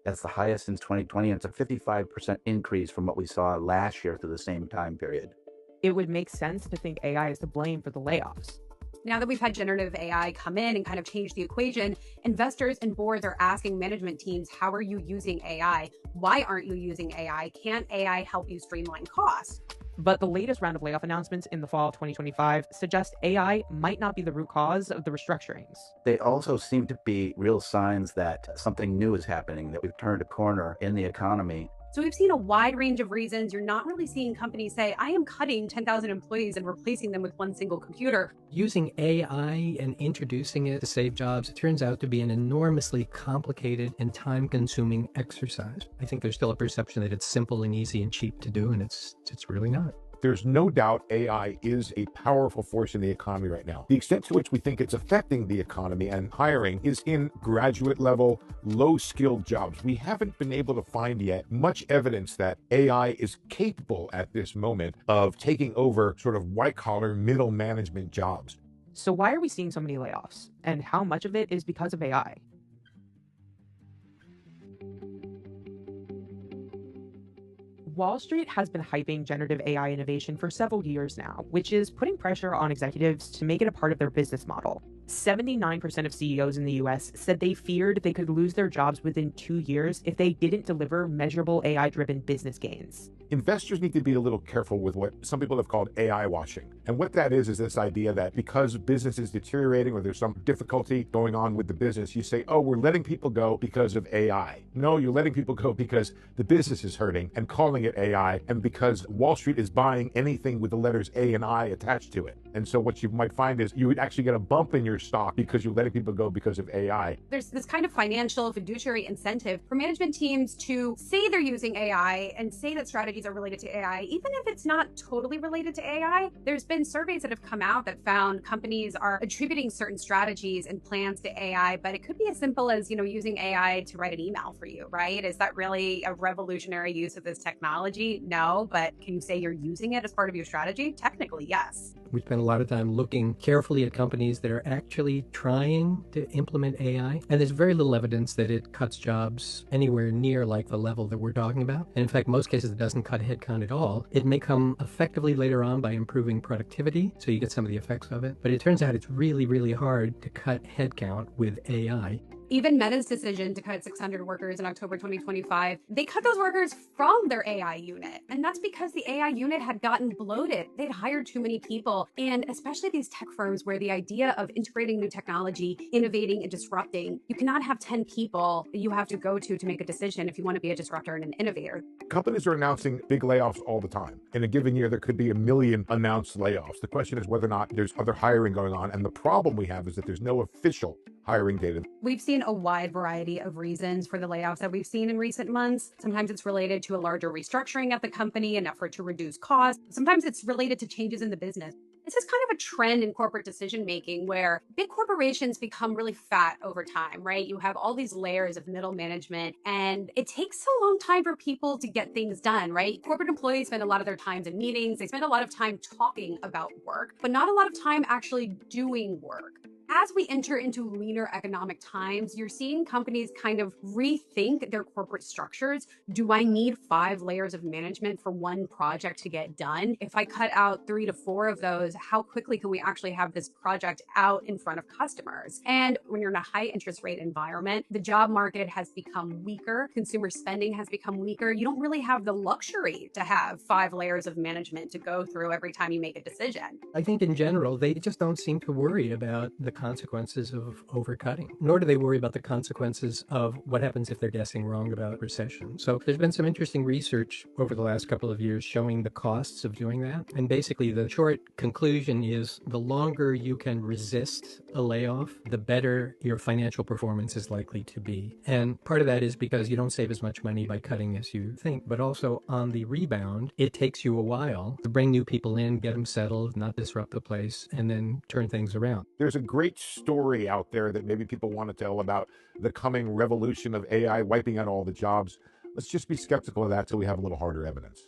That's the highest since 2020, and it's a 55% increase from what we saw last year through the same time period. It would make sense to think AI is to blame for the layoffs. Now that we've had generative AI come in and kind of change the equation, investors and boards are asking management teams, how are you using AI? Why aren't you using AI? Can AI help you streamline costs? But the latest round of layoff announcements in the fall of 2025 suggest AI might not be the root cause of the restructurings. They also seem to be real signs that something new is happening, that we've turned a corner in the economy. So we've seen a wide range of reasons. You're not really seeing companies say, I am cutting 10,000 employees and replacing them with one single computer. Using AI and introducing it to save jobs, it turns out to be an enormously complicated and time-consuming exercise. I think there's still a perception that it's simple and easy and cheap to do, and it's really not. There's no doubt AI is a powerful force in the economy right now. The extent to which we think it's affecting the economy and hiring is in graduate level, low-skilled jobs. We haven't been able to find yet much evidence that AI is capable at this moment of taking over sort of white-collar middle management jobs. So why are we seeing so many layoffs? And how much of it is because of AI? Wall Street has been hyping generative AI innovation for several years now, which is putting pressure on executives to make it a part of their business model. 79% of CEOs in the US said they feared they could lose their jobs within 2 years if they didn't deliver measurable AI-driven business gains. Investors need to be a little careful with what some people have called AI washing. And what that is this idea that because business is deteriorating or there's some difficulty going on with the business, you say, oh, we're letting people go because of AI. No, you're letting people go because the business is hurting and calling it AI, and because Wall Street is buying anything with the letters A and I attached to it. And so what you might find is you would actually get a bump in your stock because you're letting people go because of AI. There's this kind of financial fiduciary incentive for management teams to say they're using AI and say that strategies are related to AI, even if it's not totally related to AI. There's been surveys that have come out that found companies are attributing certain strategies and plans to AI, but it could be as simple as, using AI to write an email for you, right? Is that really a revolutionary use of this technology? No, but can you say you're using it as part of your strategy? Technically, yes. We spend a lot of time looking carefully at companies that are actually trying to implement AI, and there's very little evidence that it cuts jobs anywhere near like the level that we're talking about. And in fact, most cases it doesn't cut headcount at all. It may come effectively later on by improving productivity, so you get some of the effects of it. But it turns out it's really, really hard to cut headcount with AI. Even Meta's decision to cut 600 workers in October 2025, they cut those workers from their AI unit. And that's because the AI unit had gotten bloated. They'd hired too many people. And especially these tech firms where the idea of integrating new technology, innovating and disrupting, you cannot have 10 people that you have to go to make a decision if you want to be a disruptor and an innovator. Companies are announcing big layoffs all the time. In a given year, there could be 1 million announced layoffs. The question is whether or not there's other hiring going on. And the problem we have is that there's no official hiring data. We've seen a wide variety of reasons for the layoffs that we've seen in recent months. Sometimes it's related to a larger restructuring at the company, an effort to reduce costs. Sometimes it's related to changes in the business. This is kind of a trend in corporate decision making where big corporations become really fat over time, right? You have all these layers of middle management, and it takes a long time for people to get things done, right? Corporate employees spend a lot of their time in meetings. They spend a lot of time talking about work, but not a lot of time actually doing work. As we enter into leaner economic times, you're seeing companies kind of rethink their corporate structures. Do I need 5 layers of management for one project to get done? If I cut out 3 to 4 of those, how quickly can we actually have this project out in front of customers? And when you're in a high interest rate environment, the job market has become weaker. Consumer spending has become weaker. You don't really have the luxury to have 5 layers of management to go through every time you make a decision. I think in general, they just don't seem to worry about the consequences of overcutting, nor do they worry about the consequences of what happens if they're guessing wrong about recession. So there's been some interesting research over the last couple of years showing the costs of doing that. And basically the short conclusion is the longer you can resist a layoff, the better your financial performance is likely to be. And part of that is because you don't save as much money by cutting as you think, but also on the rebound, it takes you a while to bring new people in, get them settled, not disrupt the place, and then turn things around. There's a great story out there that maybe people want to tell about the coming revolution of AI wiping out all the jobs. Let's just be skeptical of that till we have a little harder evidence.